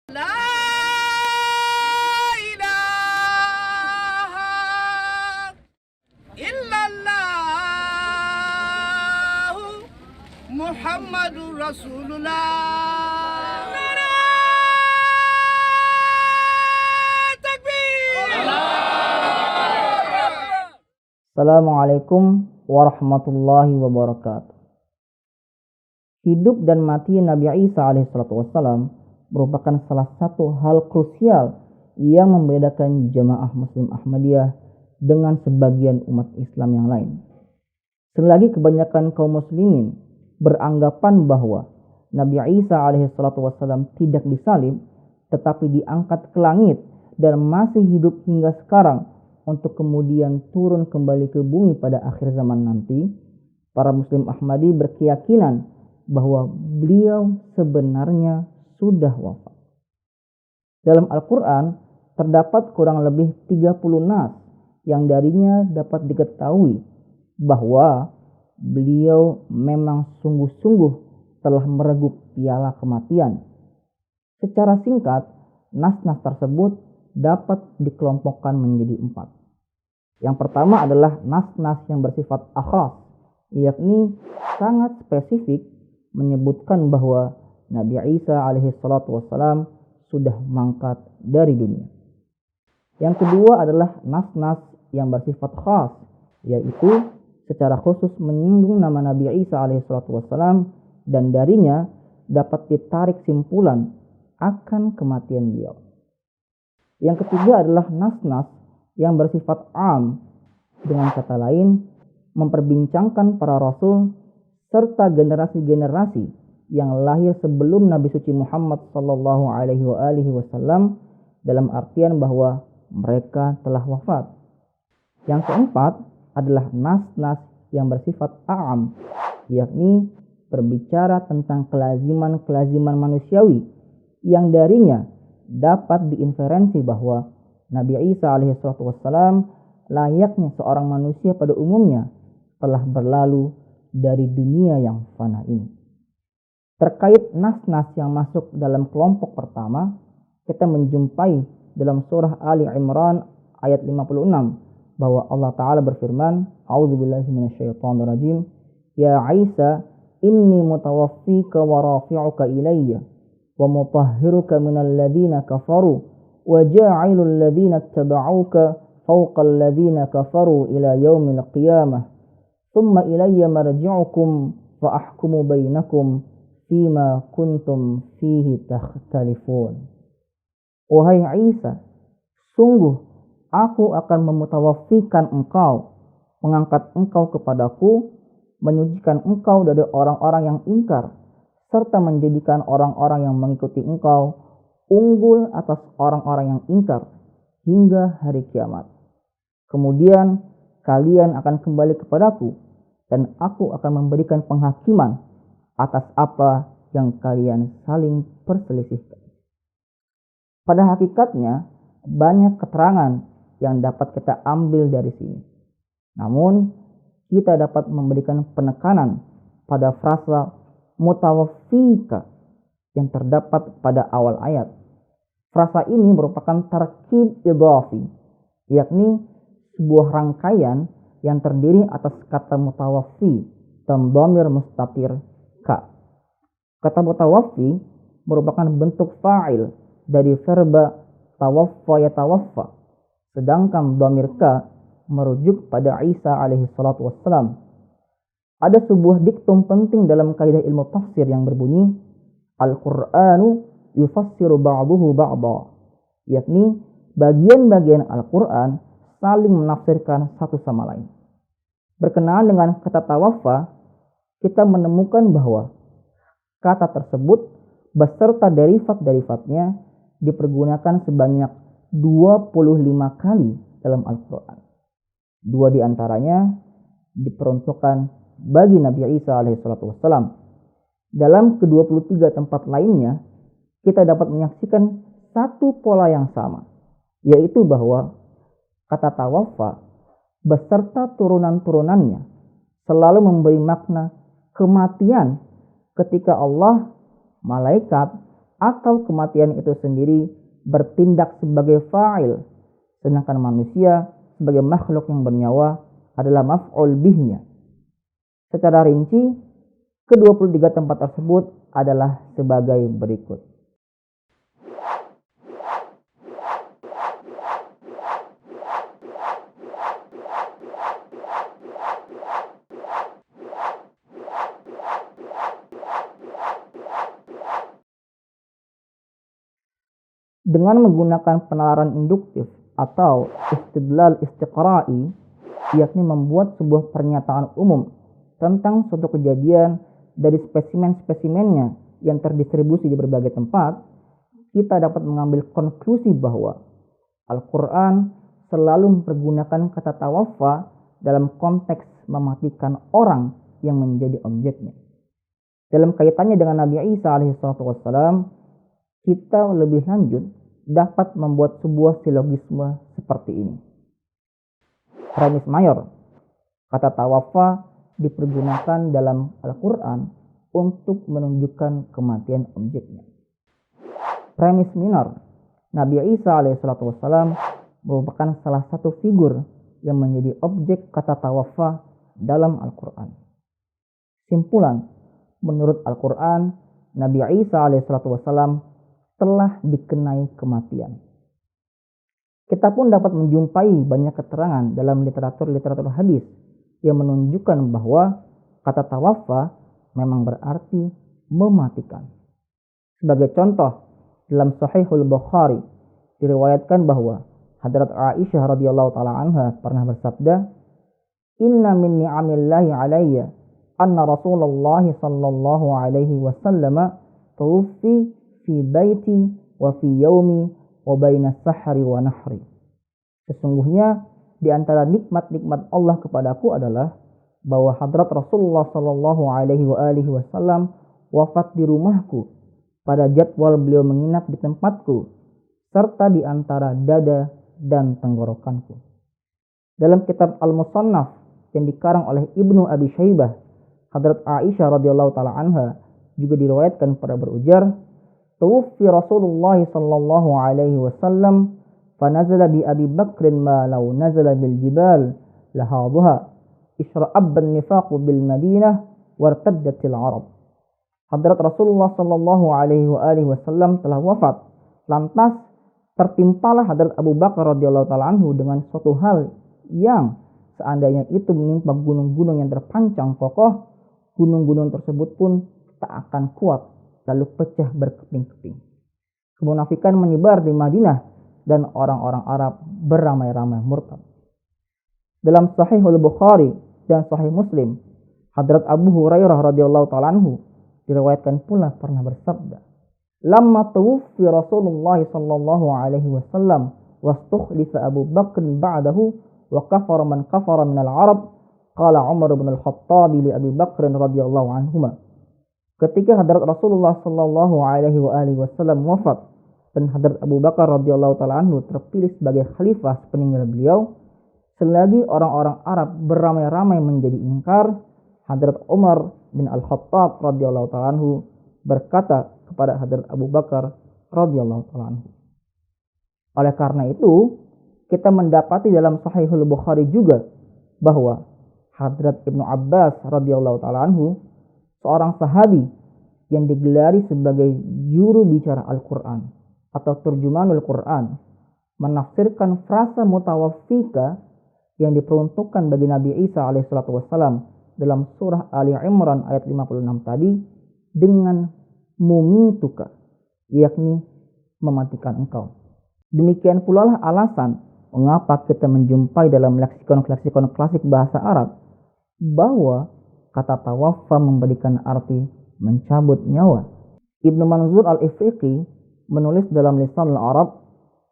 La ilaha illallah Muhammadur Rasulullah. Assalamualaikum warahmatullahi wabarakatuh. Hidup dan mati Nabi Isa alaihissalam merupakan salah satu hal krusial yang membedakan jamaah Muslim Ahmadiyah dengan sebagian umat Islam yang lain. Selagi kebanyakan kaum muslimin beranggapan bahwa Nabi Isa alaihissalam tidak disalib, tetapi diangkat ke langit dan masih hidup hingga sekarang untuk kemudian turun kembali ke bumi pada akhir zaman nanti, para Muslim Ahmadi berkeyakinan bahwa beliau sebenarnya sudah wafat. Dalam Al-Quran terdapat kurang lebih 30 nas yang darinya dapat diketahui bahwa beliau memang sungguh-sungguh telah mereguk piala kematian. Secara singkat, nas-nas tersebut dapat dikelompokkan menjadi 4. Yang pertama adalah nas-nas yang bersifat akhas, yakni sangat spesifik menyebutkan bahwa Nabi Isa alaihissalam sudah mangkat dari dunia. Yang kedua adalah nas-nas yang bersifat khas, yaitu secara khusus menyinggung nama Nabi Isa alaihissalam dan darinya dapat ditarik simpulan akan kematian beliau. Yang ketiga adalah nas-nas yang bersifat am, dengan kata lain memperbincangkan para rasul serta generasi-generasi yang lahir sebelum Nabi suci Muhammad sallallahu alaihi wasallam, dalam artian bahwa mereka telah wafat. Yang keempat adalah nas-nas yang bersifat a'am, yakni berbicara tentang kelaziman-kelaziman manusiawi yang darinya dapat diinferensi bahwa Nabi Isa alaihissalam layaknya seorang manusia pada umumnya telah berlalu dari dunia yang fana ini. Terkait nas-nas yang masuk dalam kelompok pertama, kita menjumpai dalam surah Ali Imran ayat 56 bahwa Allah Ta'ala berfirman, A'udzubillahi minasyaitonirrajim, Ya Isa, inni mutawaffika wa rafi'uka ilayya wa mutahhiruka minal ladhina kafaru وَجَاعِلُ الَّذِينَ اتَّبَعُوكَ فَوْقَ الَّذِينَ كَفَرُوا إِلَى يَوْمِ الْقِيَامَةِ ثُمَّ إِلَيَّ مَرْجِعُكُمْ فَأَحْكُمُ بَيْنَكُمْ فِيمَا كُنْتُمْ فِيهِ تَخْتَلِفُونَ. Wahai Isa, sungguh aku akan memutawafikan engkau, mengangkat engkau kepadaku, menyucikan engkau dari orang-orang yang ingkar, serta menjadikan orang-orang yang mengikuti engkau unggul atas orang-orang yang ingkar hingga hari kiamat. Kemudian kalian akan kembali kepadaku dan aku akan memberikan penghakiman atas apa yang kalian saling perselisihkan. Pada hakikatnya banyak keterangan yang dapat kita ambil dari sini. Namun kita dapat memberikan penekanan pada frasa mutawaffika yang terdapat pada awal ayat. Frasa ini merupakan tarkib idhafi, yakni sebuah rangkaian yang terdiri atas kata mutawaffi dan dhamir mustatir ka. Kata mutawaffi merupakan bentuk fa'il dari verba tawaffa yatawaffa, sedangkan dhamir ka merujuk pada Isa alaihi salatu wassalam. Ada sebuah diktum penting dalam kaidah ilmu tafsir yang berbunyi Al-Qur'anu yufassiru ba'duhu ba'da, yakni bagian-bagian Al-Quran saling menafsirkan satu sama lain. Berkenaan dengan kata tawaffa, kita menemukan bahwa kata tersebut beserta derivat-derivatnya dipergunakan sebanyak 25 kali dalam Al-Quran. 2 diantaranya diperuntukkan bagi Nabi Isa alaihissalam. Dalam ke-23 tempat lainnya, kita dapat menyaksikan satu pola yang sama, yaitu bahwa kata tawaffa beserta turunan-turunannya selalu memberi makna kematian ketika Allah, malaikat, atau kematian itu sendiri bertindak sebagai fa'il, sedangkan manusia sebagai makhluk yang bernyawa adalah maf'ul bihnya. Secara rinci, ke-23 tempat tersebut adalah sebagai berikut. Dengan menggunakan penalaran induktif atau istidlal istiqra'i, yakni membuat sebuah pernyataan umum tentang suatu kejadian dari spesimen-spesimennya yang terdistribusi di berbagai tempat, kita dapat mengambil konklusi bahwa Al-Quran selalu mempergunakan kata tawaffa dalam konteks mematikan orang yang menjadi objeknya. Dalam kaitannya dengan Nabi Isa alaihissalam, kita lebih lanjut dapat membuat sebuah silogisme seperti ini. Premis mayor, kata tawaffa dipergunakan dalam Al-Quran untuk menunjukkan kematian objeknya. Premis minor, Nabi Isa alaihissalam merupakan salah satu figur yang menjadi objek kata tawaffa dalam Al-Quran. Simpulan, menurut Al-Quran, Nabi Isa alaihissalam telah dikenai kematian. Kita pun dapat menjumpai banyak keterangan dalam literatur hadis yang menunjukkan bahwa kata tawaffa memang berarti mematikan. Sebagai contoh, dalam Sahihul Bukhari diriwayatkan bahwa Hadrat Aisyah radhiyallahu taala anha pernah bersabda, "Inna min ni'amillahi 'alayya anna Rasulullah sallallahu alaihi wasallam tuwfi fi baiti wa fi yaumi wa baina sahri wa nahri." Sesungguhnya di antara nikmat-nikmat Allah kepadaku adalah bahwa hadrat Rasulullah sallallahu alaihi wasallam wafat di rumahku pada jadwal beliau menginap di tempatku serta di antara dada dan tenggorokanku. Dalam kitab Al-Musannaf yang dikarang oleh Ibnu Abi Syaibah, Hadrat Aisyah radhiyallahu taala anha juga diriwayatkan pada berujar, "Tuwfi Rasulullah sallallahu alaihi wasallam fa nazala bi Abi Bakr ma law nazala bil jibal lahadha ishra'ab an-nifaq bil Madinah wartaddatil Arab." Hadrat Rasulullah sallallahu alaihi wasallam telah wafat. Lantas tertimpalah Hadrat Abu Bakar radhiyallahu taala anhu dengan suatu hal yang seandainya itu menimpa gunung-gunung yang terpancang kokoh, gunung-gunung tersebut pun tak akan kuat lalu pecah berkeping-keping. Kemunafikan menyebar di Madinah dan orang-orang Arab beramai-ramai murtad. Dalam Sahihul Bukhari dan Sahih Muslim, Hadrat Abu Hurairah radhiyallahu taala anhu diriwayatkan pula pernah bersabda, "Lamma tuwfi Rasulullah sallallahu alaihi wasallam wastukhlifa Abu Bakr ba'dahu wa kafara man kafara min al-Arab, qala Umar bin Al-Khattab li Abi Bakr radhiyallahu anhuma." Ketika Hadrat Rasulullah sallallahu alaihi wasallam wafat dan Hadrat Abu Bakar radhiyallahu taala anhu terpilih sebagai khalifah sepeninggal beliau, selagi orang-orang Arab beramai-ramai menjadi ingkar, Hadrat Umar bin Al-Khattab radhiyallahu taala anhu berkata kepada Hadrat Abu Bakar radhiyallahu taala anhu. Oleh karena itu, kita mendapati dalam Sahihul Bukhari juga bahwa Hadrat Ibnu Abbas radhiyallahu taala anhu, seorang sahabi yang digelari sebagai juru bicara Al-Quran atau turjumanul Quran, menafsirkan frasa mutawaffika yang diperuntukkan bagi Nabi Isa alaihissalatu wassalam dalam surah Ali Imran ayat 56 tadi dengan mumituka, yakni mematikan engkau. Demikian pula lah alasan mengapa kita menjumpai dalam leksikon-leksikon klasik bahasa Arab bahwa kata tawaffa memberikan arti mencabut nyawa. Ibnu Manzur al-Ifriqi menulis dalam Lisan al-Arab,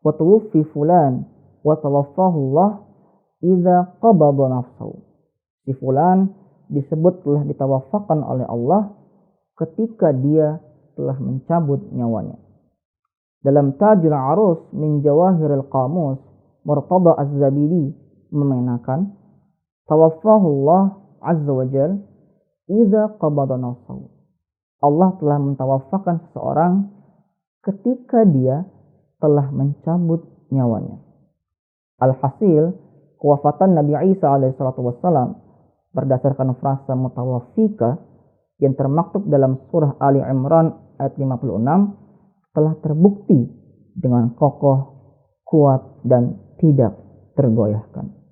"Wa tuwfi fulan wa tawaffahu Allah idza qabada nafsahu." Si fulan disebut telah ditawafakan oleh Allah ketika dia telah mencabut nyawanya. Dalam Tajul Arus min Jawahiril Qamus, Murtada Az-Zabidi memenakan, "Tawaffahu Allah azza wa jal idza qabada nafsahu." Allah telah mentawafakan seseorang ketika dia telah mencabut nyawanya. Alhasil, kewafatan Nabi Isa alaihissalam berdasarkan frasa mutawafika yang termaktub dalam surah Ali Imran ayat 56 telah terbukti dengan kokoh, kuat, dan tidak tergoyahkan.